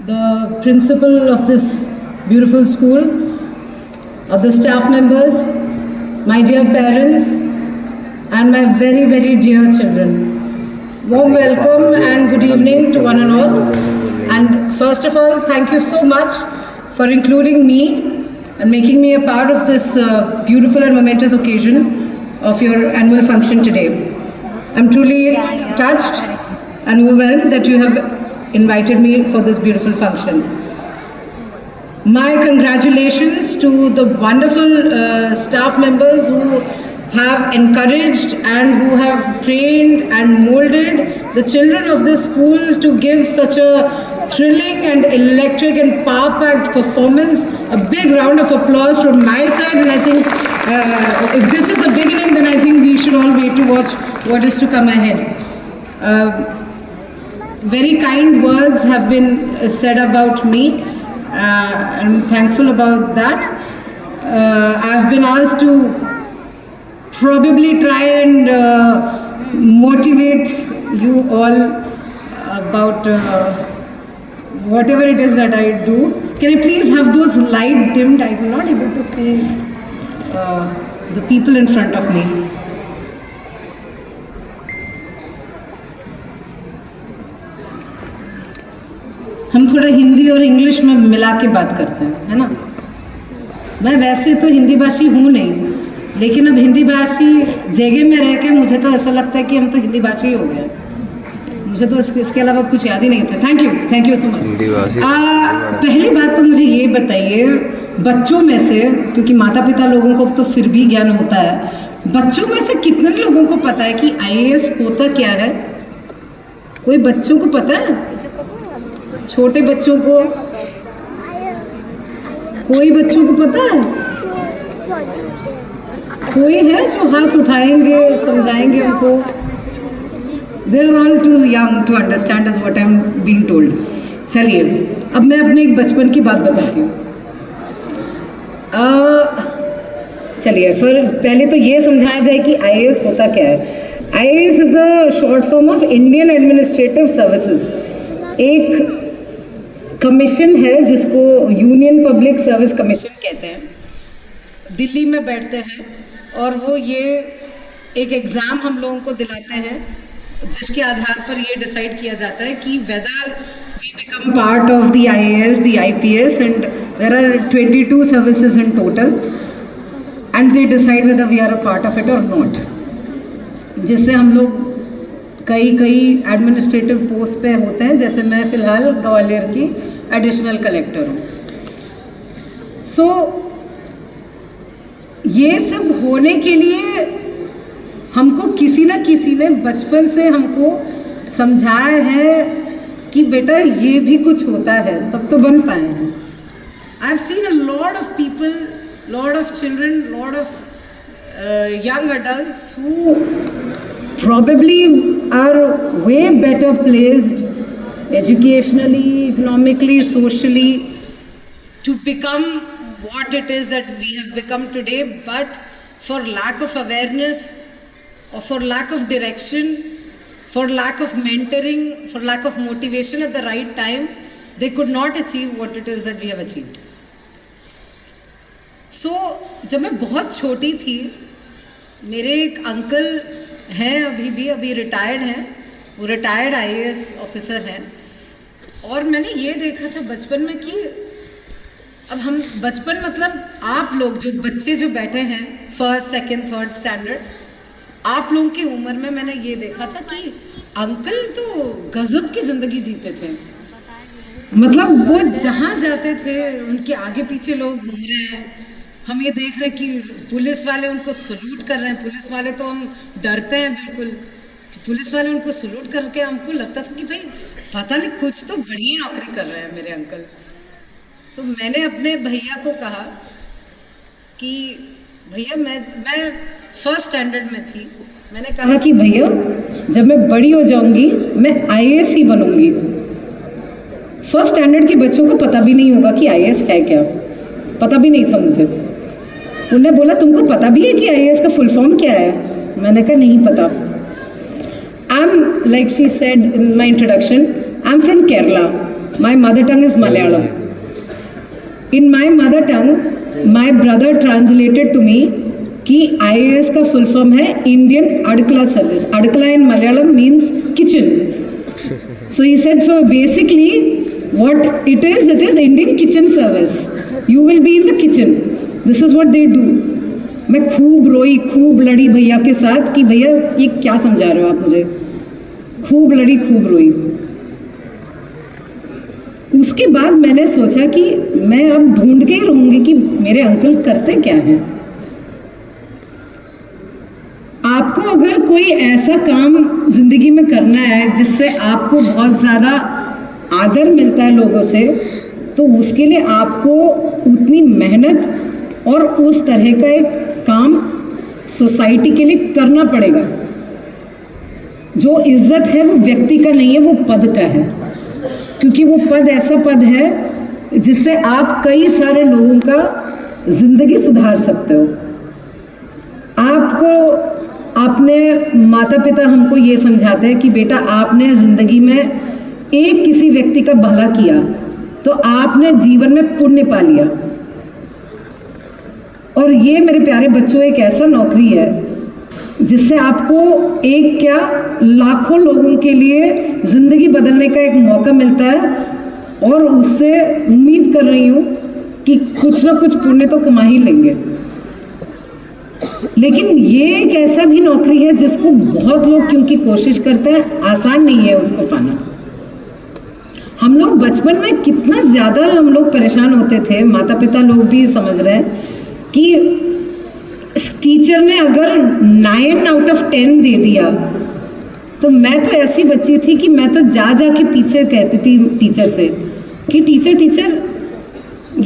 the principal of this beautiful school, other staff members, my dear parents, and my very, very dear children. Warm welcome and good evening to one and all. And first of all, thank you so much for including me and making me a part of this beautiful and momentous occasion of your annual function today. I'm truly touched and overwhelmed that you have invited me for this beautiful function. My congratulations to the wonderful staff members who have encouraged and who have trained and molded the children of this school to give such a thrilling and electric and power-packed performance. A big round of applause from my side, and I think if this is the beginning, then I think we should all wait to watch what is to come ahead. Very kind words have been said about me. I'm thankful about that. I've been asked to probably try and motivate you all about whatever it is that I do. Can I please have those light dimmed? I'm not able to see the people in front of me. हम थोड़ा हिंदी और English में मिला के बात करते हैं, है ना? मैं वैसे तो हिंदी भाषी हूँ नहीं, लेकिन अब हिंदी भाषी जगह में रह के मुझे तो ऐसा लगता है कि हम तो हिंदी भाषी हो गए। मुझे तो इसके अलावा कुछ याद ही नहीं था। Thank you so much. पहली बात तो मुझे ये बताइए, बच्चों में से, क्योंकि माता पिता लोगों को तो फिर भी ज्ञान होता है, बच्चों में से कितने लोगों को पता है कि IAS होता क्या है? कोई बच्चों को पता है? छोटे बच्चों को, कोई बच्चों को पता है? कोई है जो हाथ उठाएंगे, समझाएंगे उनको? They are all too young to understand is what I am being told. चलिए, अब मैं अपने एक बचपन की बात बताती हूँ। चलिए, फिर पहले तो ये समझाया जाए कि IAS होता क्या है। IAS is the short form of Indian Administrative Services. एक कमीशन है जिसको यूनियन पब्लिक सर्विस कमीशन कहते हैं। दिल्ली में बैठते हैं और वो ये एक एग्ज़ाम हम लोगों को दिलाते हैं, जिसके आधार पर ये डिसाइड किया जाता है कि whether we become part of the IAS, the IPS, and there are 22 services in total, and they decide whether we are a part of it और नॉट। जिससे हम लोग कई एडमिनिस्ट्रेटिव पोस्ट पे होते हैं, जैसे मैं फ़िलहाल ग्वालियर की एडिशनल कलेक्टर हूँ। सो ये सब होने के लिए हमको किसी न किसी ने बचपन से हमको समझाया है कि बेटा ये भी कुछ होता है, तब तो बन पाए हैं। I have seen a lot of people, lot of children, lot of young adults who probably are way better placed educationally, economically, socially to become what it is that we have become today, but for lack of awareness or for lack of direction, for lack of mentoring, for lack of motivation at the right time, they could not achieve what it is that we have achieved. So, जब मैं बहुत छोटी थी, मेरे एक uncle हैं, अभी retired हैं, वो रिटायर्ड IAS ऑफिसर हैं, और मैंने ये देखा था बचपन में कि अब हम बचपन मतलब आप लोग जो बच्चे जो बैठे हैं फर्स्ट, सेकंड, थर्ड स्टैंडर्ड, आप लोगों की उम्र में मैंने ये देखा था कि अंकल तो गजब की ज़िंदगी जीते थे। मतलब वो जहाँ जाते थे उनके आगे पीछे लोग घूम रहे हैं, हम ये देख रहे हैं कि पुलिस वाले उनको सल्यूट कर रहे हैं। पुलिस वाले तो हम डरते हैं बिल्कुल, पुलिस वाले उनको सल्यूट करके हमको लगता था कि भाई पता नहीं कुछ तो बड़ी नौकरी कर रहे हैं मेरे अंकल। तो मैंने अपने भैया को कहा कि भैया मैं फर्स्ट स्टैंडर्ड में थी, मैंने कहा कि भैया जब मैं बड़ी हो जाऊंगी मैं IAS ही बनूंगी। फर्स्ट स्टैंडर्ड के बच्चों को पता भी नहीं होगा कि IAS है क्या, पता भी नहीं था मुझे। उन्होंने बोला तुमको पता भी है कि IAS का फुल फॉर्म क्या है? मैंने कहा नहीं पता। I'm, like she said in my introduction, I'm from Kerala. My mother tongue is Malayalam. In my mother tongue, my brother translated to me कि IAS का full form है Indian Adkala Service. Adkala in Malayalam means kitchen. So he said, so basically what it is Indian kitchen service. You will be in the kitchen. This is what they do. मैं खूब रोई, खूब लड़ी भैया के साथ कि भैया ये क्या समझा रहे हो आप मुझे. खूब लड़ी, खूब रोई. उसके बाद मैंने सोचा कि मैं अब ढूंढ के ही रहूंगी कि मेरे अंकल करते क्या हैं. आपको अगर कोई ऐसा काम जिंदगी में करना है जिससे आपको बहुत ज़्यादा आदर मिलता है लोगों से, तो उसके लिए आपको उतनी मेहनत और उस तरह का एक काम सोसाइटी के लिए करना पड़ेगा. जो इज्जत है वो व्यक्ति का नहीं है, वो पद का है. क्योंकि वो पद ऐसा पद है जिससे आप कई सारे लोगों का जिंदगी सुधार सकते हो. आपको अपने माता पिता हमको ये समझाते हैं कि बेटा आपने ज़िंदगी में एक किसी व्यक्ति का भला किया तो आपने जीवन में पुण्य पा लिया. और ये मेरे प्यारे बच्चों एक ऐसा नौकरी है जिससे आपको एक क्या लाखों लोगों के लिए ज़िंदगी बदलने का एक मौका मिलता है. और उससे उम्मीद कर रही हूँ कि कुछ ना कुछ पुण्य तो कमा ही लेंगे. लेकिन ये एक ऐसा भी नौकरी है जिसको बहुत लोग क्योंकि कोशिश करते हैं, आसान नहीं है उसको पाना. हम लोग बचपन में कितना ज़्यादा हम लोग परेशान होते थे, माता पिता लोग भी समझ रहे हैं कि टीचर ने अगर 9 out of 10 दे दिया तो मैं तो ऐसी बच्ची थी कि मैं तो जा के पीछे कहती थी टीचर से कि टीचर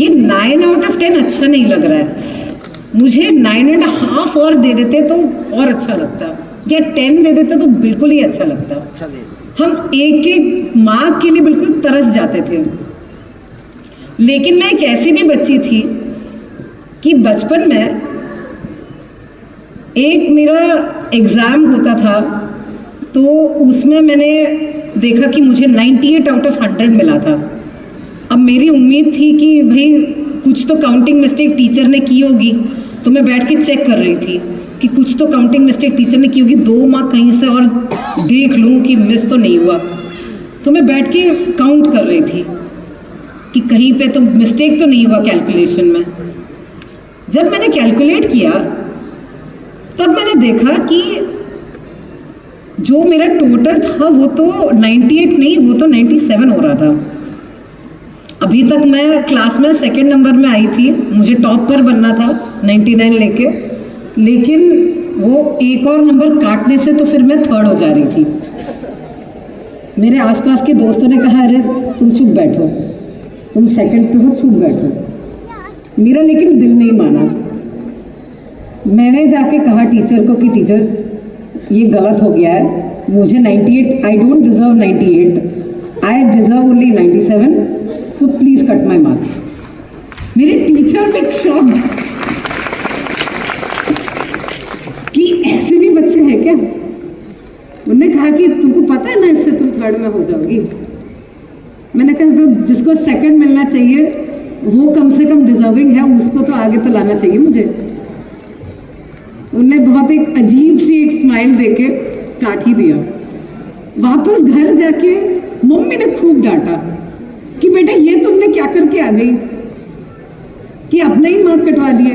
ये 9 out of 10 अच्छा नहीं लग रहा है, मुझे 9.5 और दे देते तो और अच्छा लगता, या 10 दे देते तो बिल्कुल ही अच्छा लगता. हम एक मार्क के लिए बिल्कुल तरस जाते थे. लेकिन मैं एक ऐसी भी बच्ची थी कि बचपन में एक मेरा एग्ज़ाम होता था तो उसमें मैंने देखा कि मुझे 98 out of 100 मिला था. अब मेरी उम्मीद थी कि भाई कुछ तो काउंटिंग मिस्टेक टीचर ने की होगी, तो मैं बैठ के चेक कर रही थी कि कुछ तो काउंटिंग मिस्टेक टीचर ने की होगी, 2 मार्क कहीं से और देख लूँ कि मिस तो नहीं हुआ. तो मैं बैठ के काउंट कर रही थी कि कहीं पे तो मिस्टेक तो नहीं हुआ कैलकुलेशन में. जब मैंने कैलकुलेट किया तब मैंने देखा कि जो मेरा टोटल था वो तो 98 नहीं, वो तो 97 हो रहा था. अभी तक मैं क्लास में 2nd नंबर में आई थी, मुझे टॉप पर बनना था 99 लेके, लेकिन वो एक और नंबर काटने से तो फिर मैं 3rd हो जा रही थी. मेरे आसपास के दोस्तों ने कहा अरे तुम चुप बैठो, तुम 2nd पे हो, चुप बैठो. मेरा लेकिन दिल नहीं माना. मैंने जाके कहा टीचर को कि टीचर ये गलत हो गया है, मुझे 98, I don't deserve 98, I deserve only 97, so please cut my marks. मेरे टीचर में शॉक्ड कि ऐसे भी बच्चे हैं क्या. उन्होंने कहा कि तुमको पता है ना इससे तुम 3rd में हो जाओगी. मैंने कहा तो जिसको 2nd मिलना चाहिए वो कम से कम डिजर्विंग है, उसको तो आगे तो लाना चाहिए मुझे. उनने बहुत एक अजीब सी एक स्माइल देके काट ही दिया. वापस घर जाके मम्मी ने खूब डांटा कि बेटा ये तुमने क्या करके आ गई कि अपना ही मार्क कटवा दिए.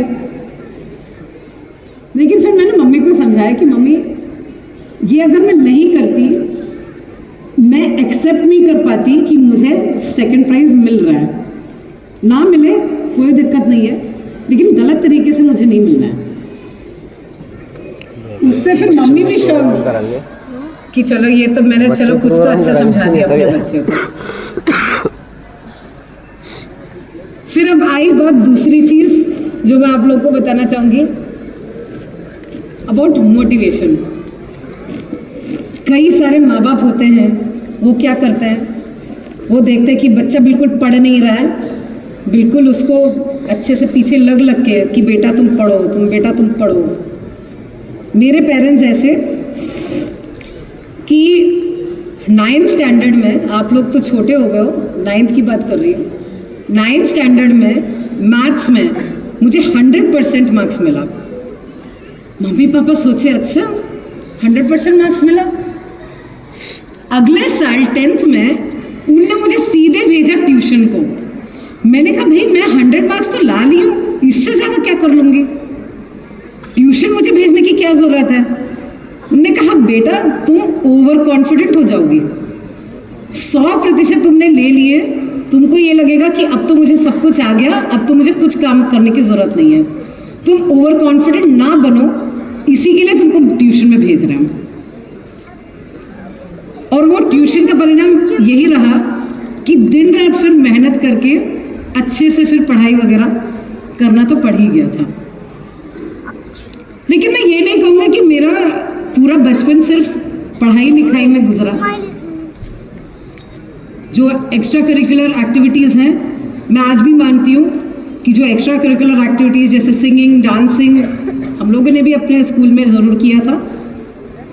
लेकिन फिर मैंने मम्मी को समझाया कि मम्मी ये अगर मैं नहीं करती, मैं एक्सेप्ट नहीं कर पाती कि मुझे 2nd प्राइज मिल रहा है. ना मिले कोई दिक्कत नहीं है, लेकिन गलत तरीके से मुझे नहीं मिलना है. उससे फिर मम्मी भी शौक कि चलो ये तो मैंने चलो कुछ तो अच्छा समझा दिया अपने बच्चों को. फिर अब आई बात दूसरी चीज जो मैं आप लोगों को बताना चाहूंगी अबाउट मोटिवेशन. कई सारे माँ बाप होते हैं, वो क्या करते हैं, वो देखते हैं कि बच्चा बिल्कुल पढ़ नहीं रहा है, बिल्कुल उसको अच्छे से पीछे लग के कि बेटा तुम पढ़ो, बेटा तुम पढ़ो. मेरे पेरेंट्स ऐसे कि 9th स्टैंडर्ड में, आप लोग तो छोटे हो गए हो, 9th की बात कर रही हूँ, 9th स्टैंडर्ड में मैथ्स में मुझे 100% मार्क्स मिला। मम्मी पापा सोचे अच्छा 100% मार्क्स मिला। अगले साल 10th में उनने मुझे सीधे भेजा ट्यूशन को। मैंने कहा भाई मैं 100 मार्क्स तो ला ली हूँ, इससे ज़्यादा क्या कर लूँगी, ट्यूशन मुझे भेजने की क्या ज़रूरत है। उन्होंने कहा बेटा तुम ओवर कॉन्फिडेंट हो जाओगी, 100% तुमने ले लिए, तुमको ये लगेगा कि अब तो मुझे सब कुछ आ गया, अब तो मुझे कुछ काम करने की ज़रूरत नहीं है। तुम ओवर कॉन्फिडेंट ना बनो, इसी के लिए तुमको ट्यूशन में भेज रहे हैं। और वो ट्यूशन का परिणाम यही रहा कि दिन रात फिर मेहनत करके अच्छे से फिर पढ़ाई वगैरह करना तो पड़ ही गया था। लेकिन मैं ये नहीं कहूँगा कि मेरा पूरा बचपन सिर्फ पढ़ाई लिखाई में गुजरा। जो एक्स्ट्रा करिकुलर एक्टिविटीज़ हैं, मैं आज भी मानती हूँ कि जो एक्स्ट्रा करिकुलर एक्टिविटीज़ जैसे सिंगिंग, डांसिंग, हम लोगों ने भी अपने स्कूल में ज़रूर किया था,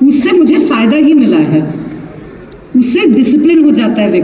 उससे मुझे फ़ायदा ही मिला है, उससे डिसिप्लिन हो जाता है व्यक्ति।